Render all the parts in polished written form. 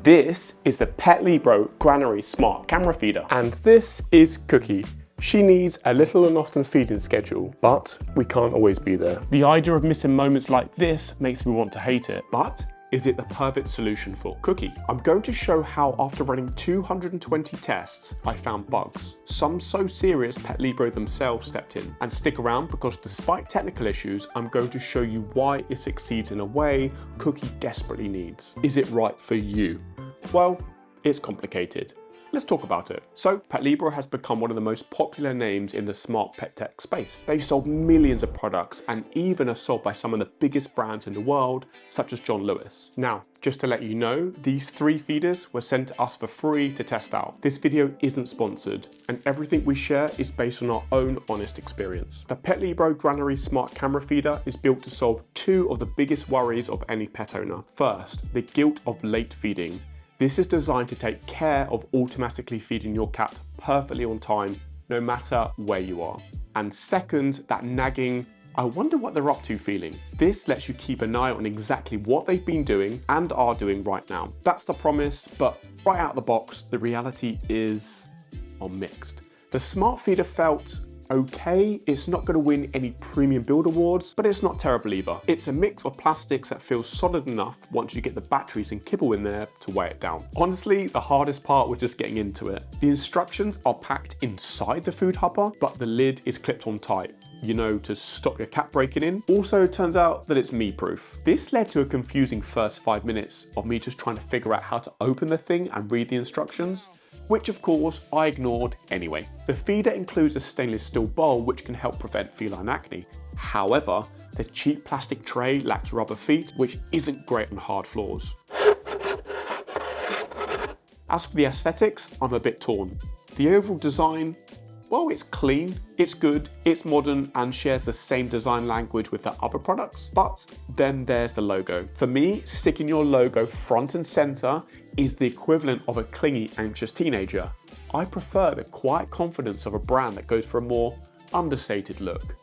This is the Petlibro Granary smart camera feeder, and this is Cookie. She needs a little and often feeding schedule, but we can't always be there. The idea of missing moments like this makes me want to hate it, but is it the perfect solution for Cookie? I'm going to show how after running 220 tests, I found bugs. Some so serious Petlibro themselves stepped in. And stick around because despite technical issues, I'm going to show you why it succeeds in a way Cookie desperately needs. Is it right for you? Well, it's complicated. Let's talk about it. So, Petlibro has become one of the most popular names in the smart pet tech space. They've sold millions of products and even are sold by some of the biggest brands in the world, such as John Lewis. Now, just to let you know, these 3 feeders were sent to us for free to test out. This video isn't sponsored, and everything we share is based on our own honest experience. The Petlibro Granary smart camera feeder is built to solve 2 of the biggest worries of any pet owner. First, the guilt of late feeding. This is designed to take care of automatically feeding your cat perfectly on time, no matter where you are. And second, that nagging, I wonder what they're up to feeling. This lets you keep an eye on exactly what they've been doing and are doing right now. That's the promise, but right out the box, the reality is mixed. The smart feeder felt okay. It's not going to win any premium build awards, but it's not terrible either. It's a mix of plastics that feels solid enough once you get the batteries and kibble in there to weigh it down. Honestly, the hardest part was just getting into it. The instructions are packed inside the food hopper, but the lid is clipped on tight, you know, to stop your cat breaking in. Also, it turns out that it's me-proof. This led to a confusing first 5 minutes of me just trying to figure out how to open the thing and read the instructions, which of course I ignored anyway. The feeder includes a stainless steel bowl which can help prevent feline acne. However, the cheap plastic tray lacks rubber feet, which isn't great on hard floors. As for the aesthetics, I'm a bit torn. The overall design, well, it's clean, it's good, it's modern and shares the same design language with the other products, but then there's the logo. For me, sticking your logo front and center is the equivalent of a clingy, anxious teenager. I prefer the quiet confidence of a brand that goes for a more understated look.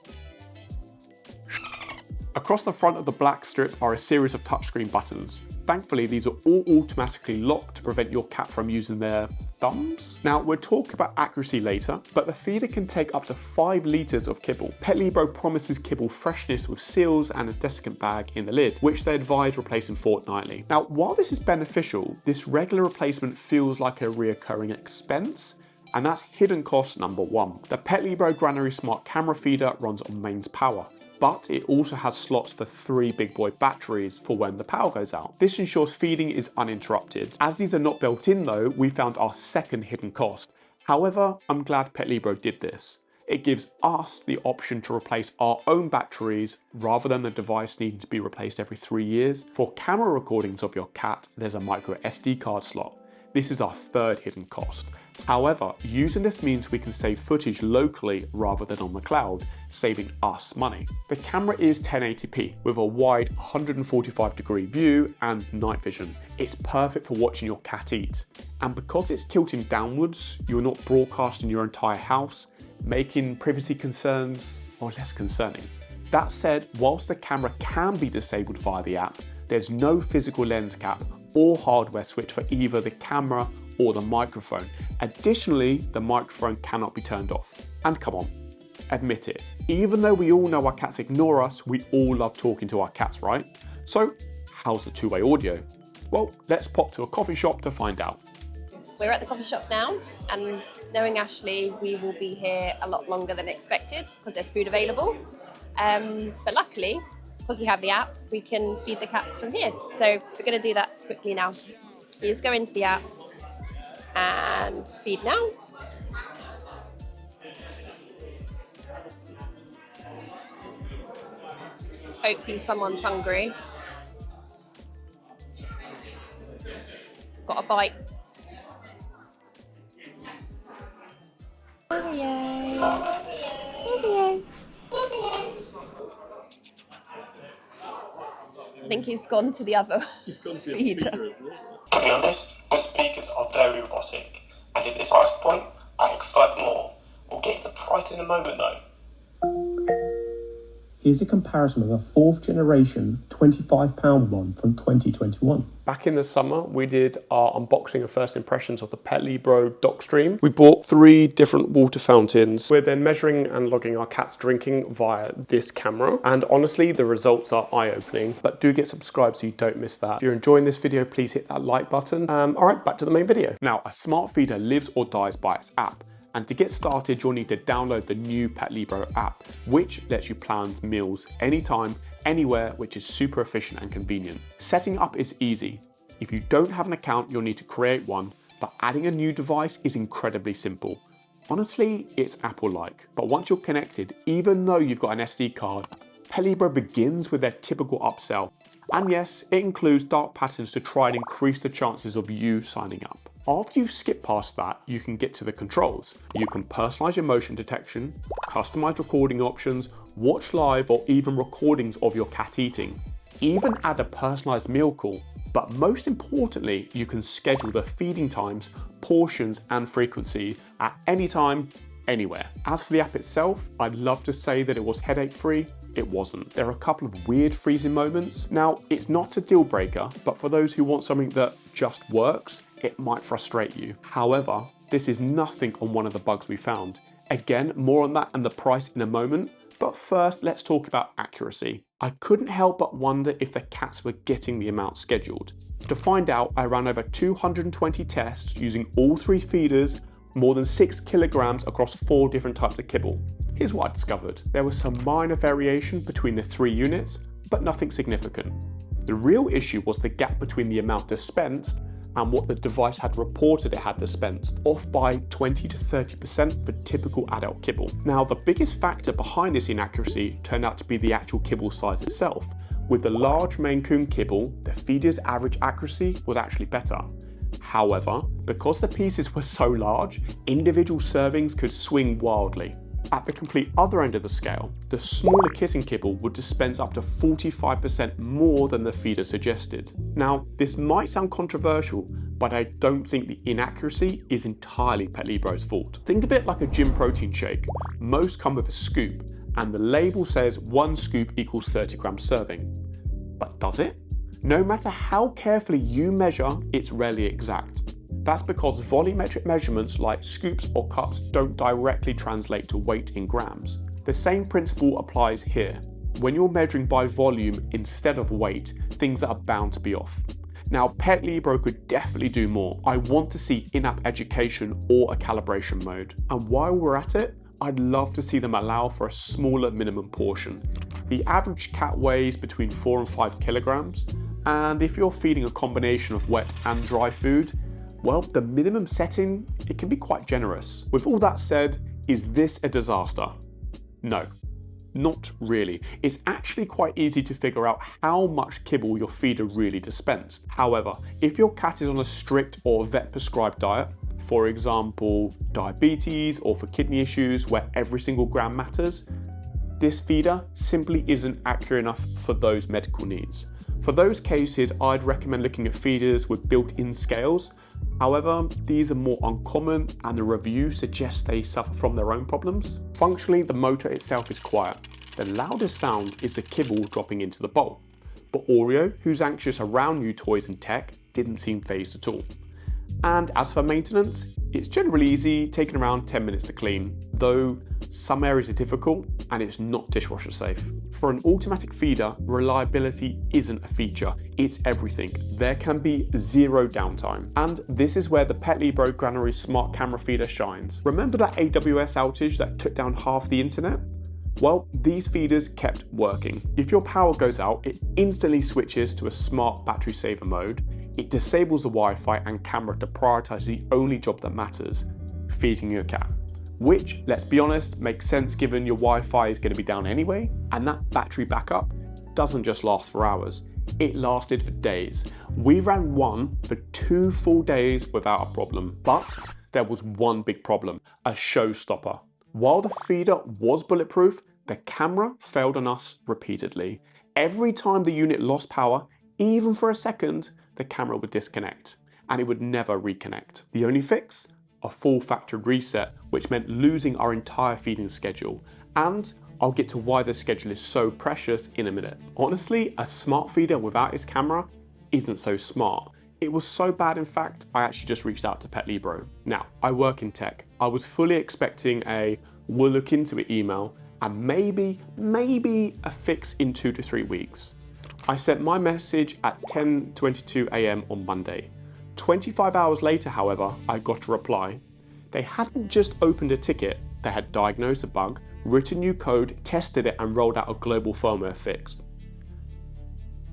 Across the front of the black strip are a series of touchscreen buttons. Thankfully, these are all automatically locked to prevent your cat from using their thumbs. Now, we'll talk about accuracy later, but the feeder can take up to 5 litres of kibble. Petlibro promises kibble freshness with seals and a desiccant bag in the lid, which they advise replacing fortnightly. Now, while this is beneficial, this regular replacement feels like a reoccurring expense, and that's hidden cost number 1. The Petlibro Granary smart camera feeder runs on mains power, but it also has slots for 3 big boy batteries for when the power goes out. This ensures feeding is uninterrupted. As these are not built in though, we found our second hidden cost. However, I'm glad Petlibro did this. It gives us the option to replace our own batteries rather than the device needing to be replaced every 3 years. For camera recordings of your cat, there's a micro SD card slot. This is our third hidden cost. However, using this means we can save footage locally rather than on the cloud, saving us money. The camera is 1080p with a wide 145-degree view and night vision. It's perfect for watching your cat eat. And because it's tilting downwards, you're not broadcasting your entire house, making privacy concerns less concerning. That said, whilst the camera can be disabled via the app, there's no physical lens cap or hardware switch for either the camera or the microphone. Additionally, the microphone cannot be turned off. And come on, admit it, even though we all know our cats ignore us, we all love talking to our cats, right? So how's the 2-way audio? Well, let's pop to a coffee shop to find out. We're at the coffee shop now, and knowing Ashley, we will be here a lot longer than expected because there's food available. But luckily, because we have the app, we can feed the cats from here. So we're going to do that quickly now. You just go into the app and feed now. Hopefully someone's hungry. Got a bite. Oreo. Oreo. I think he's gone to the other feeder. To be honest, the speakers are very robotic, and at this price point, I expect more. We'll get to the price in a moment though. Here's a comparison of a 4th generation £25 one from 2021. Back in the summer, we did our unboxing and first impressions of the Petlibro dock stream. We bought 3 different water fountains. We're then measuring and logging our cat's drinking via this camera. And honestly, the results are eye-opening, but do get subscribed so you don't miss that. If you're enjoying this video, please hit that like button. All right, back to the main video. Now, a smart feeder lives or dies by its app. And to get started, you'll need to download the new Petlibro app, which lets you plan meals anytime, anywhere, which is super efficient and convenient. Setting up is easy. If you don't have an account, you'll need to create one, but adding a new device is incredibly simple. Honestly, it's Apple-like, but once you're connected, even though you've got an SD card, Petlibro begins with their typical upsell. And yes, it includes dark patterns to try and increase the chances of you signing up. After you've skipped past that, you can get to the controls. You can personalize your motion detection, customize recording options, watch live or even recordings of your cat eating, even add a personalized meal call. But most importantly, you can schedule the feeding times, portions and frequency at any time, anywhere. As for the app itself, I'd love to say that it was headache-free. It wasn't. There are a couple of weird freezing moments. Now, it's not a deal breaker, but for those who want something that just works, it might frustrate you. However, this is nothing on one of the bugs we found. Again, more on that and the price in a moment, but first let's talk about accuracy. I couldn't help but wonder if the cats were getting the amount scheduled. To find out, I ran over 220 tests using all 3 feeders, more than 6 kilograms across 4 different types of kibble. Here's what I discovered. There was some minor variation between the 3 units, but nothing significant. The real issue was the gap between the amount dispensed and what the device had reported it had dispensed, off by 20 to 30% for typical adult kibble. Now, the biggest factor behind this inaccuracy turned out to be the actual kibble size itself. With the large Maine Coon kibble, the feeder's average accuracy was actually better. However, because the pieces were so large, individual servings could swing wildly. At the complete other end of the scale, the smaller kitten kibble would dispense up to 45% more than the feeder suggested. Now, this might sound controversial, but I don't think the inaccuracy is entirely Petlibro's fault. Think of it like a gym protein shake. Most come with a scoop, and the label says 1 scoop equals 30 grams serving. But does it? No matter how carefully you measure, it's rarely exact. That's because volumetric measurements like scoops or cups don't directly translate to weight in grams. The same principle applies here. When you're measuring by volume instead of weight, things are bound to be off. Now, Petlibro could definitely do more. I want to see in-app education or a calibration mode. And while we're at it, I'd love to see them allow for a smaller minimum portion. The average cat weighs between 4 and 5 kilograms, and if you're feeding a combination of wet and dry food, well, the minimum setting, it can be quite generous. With all that said, is this a disaster? No, not really. It's actually quite easy to figure out how much kibble your feeder really dispensed. However, if your cat is on a strict or vet-prescribed diet, for example, diabetes or for kidney issues where every single gram matters, this feeder simply isn't accurate enough for those medical needs. For those cases, I'd recommend looking at feeders with built-in scales. However, these are more uncommon and the review suggests they suffer from their own problems. Functionally, the motor itself is quiet. The loudest sound is the kibble dropping into the bowl. But Oreo, who's anxious around new toys and tech, didn't seem fazed at all. And as for maintenance, it's generally easy, taking around 10 minutes to clean, though some areas are difficult and it's not dishwasher safe. For an automatic feeder, reliability isn't a feature, it's everything. There can be 0 downtime. And this is where the Petlibro Granary smart camera feeder shines. Remember that AWS outage that took down half the internet? Well, these feeders kept working. If your power goes out, it instantly switches to a smart battery saver mode. It disables the Wi-Fi and camera to prioritize the only job that matters, feeding your cat. Which, let's be honest, makes sense given your Wi-Fi is going to be down anyway, and that battery backup doesn't just last for hours, it lasted for days. We ran one for 2 full days without a problem, but there was one big problem, a showstopper. While the feeder was bulletproof, the camera failed on us repeatedly. Every time the unit lost power, even for a second, the camera would disconnect, and it would never reconnect. The only fix? A full factory reset, which meant losing our entire feeding schedule. And I'll get to why the schedule is so precious in a minute. Honestly, a smart feeder without its camera isn't so smart. It was so bad, in fact, I actually just reached out to Petlibro. Now, I work in tech. I was fully expecting a "we'll look into it" email and maybe a fix in 2 to 3 weeks. I sent my message at 10:22 AM on Monday. 25 hours later, however, I got a reply. They hadn't just opened a ticket, they had diagnosed the bug, written new code, tested it, and rolled out a global firmware fix.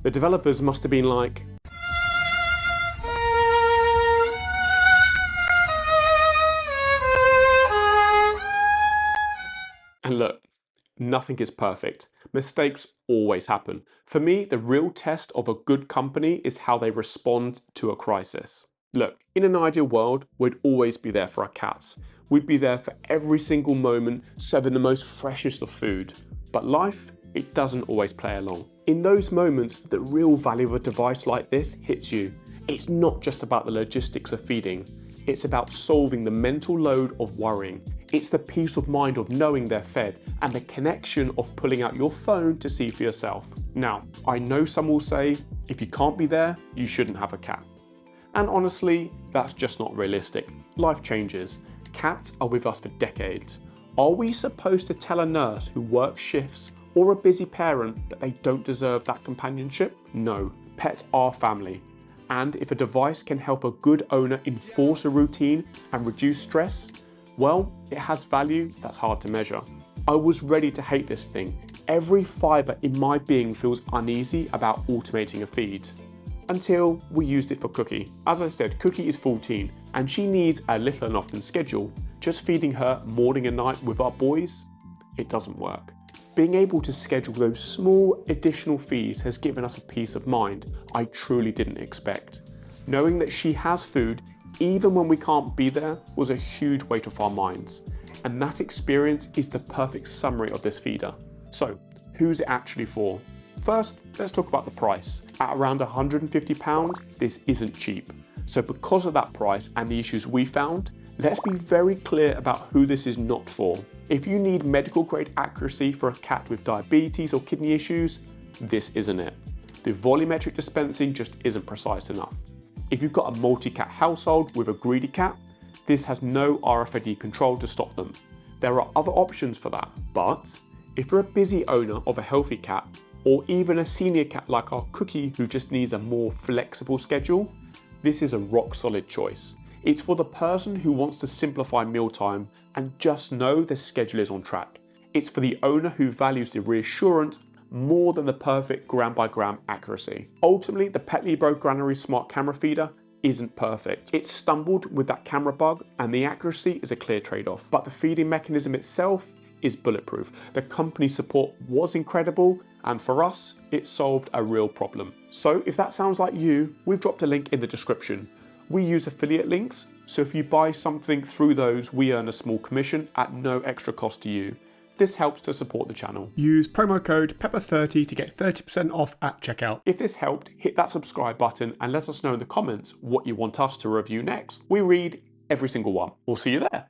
The developers must have been like, and look, nothing is perfect. Mistakes always happen. For me, the real test of a good company is how they respond to a crisis. Look, in an ideal world, we'd always be there for our cats. We'd be there for every single moment, serving the most freshest of food. But life, it doesn't always play along. In those moments, the real value of a device like this hits you. It's not just about the logistics of feeding. It's about solving the mental load of worrying. It's the peace of mind of knowing they're fed and the connection of pulling out your phone to see for yourself. Now, I know some will say, if you can't be there, you shouldn't have a cat. And honestly, that's just not realistic. Life changes. Cats are with us for decades. Are we supposed to tell a nurse who works shifts or a busy parent that they don't deserve that companionship? No, pets are family. And if a device can help a good owner enforce a routine and reduce stress, well, it has value that's hard to measure. I was ready to hate this thing. Every fibre in my being feels uneasy about automating a feed. Until we used it for Cookie. As I said, Cookie is 14 and she needs a little and often schedule. Just feeding her morning and night with our boys, it doesn't work. Being able to schedule those small additional feeds has given us a peace of mind I truly didn't expect. Knowing that she has food even when we can't be there was a huge weight off our minds. And that experience is the perfect summary of this feeder. So, who's it actually for? First, let's talk about the price. At around £150, this isn't cheap. So because of that price and the issues we found, let's be very clear about who this is not for. If you need medical grade accuracy for a cat with diabetes or kidney issues, this isn't it. The volumetric dispensing just isn't precise enough. If you've got a multi-cat household with a greedy cat, this has no RFID control to stop them. There are other options for that, but if you're a busy owner of a healthy cat, or even a senior cat like our Cookie who just needs a more flexible schedule, this is a rock solid choice. It's for the person who wants to simplify mealtime and just know their schedule is on track. It's for the owner who values the reassurance more than the perfect gram by gram accuracy. Ultimately, the Petlibro Granary smart camera feeder isn't perfect. It stumbled with that camera bug and the accuracy is a clear trade-off. But the feeding mechanism itself is bulletproof. The company support was incredible and for us, it solved a real problem. So if that sounds like you, we've dropped a link in the description. We use affiliate links, so if you buy something through those, we earn a small commission at no extra cost to you. This helps to support the channel. Use promo code PEPPER30 to get 30% off at checkout. If this helped, hit that subscribe button and let us know in the comments what you want us to review next. We read every single one. We'll see you there.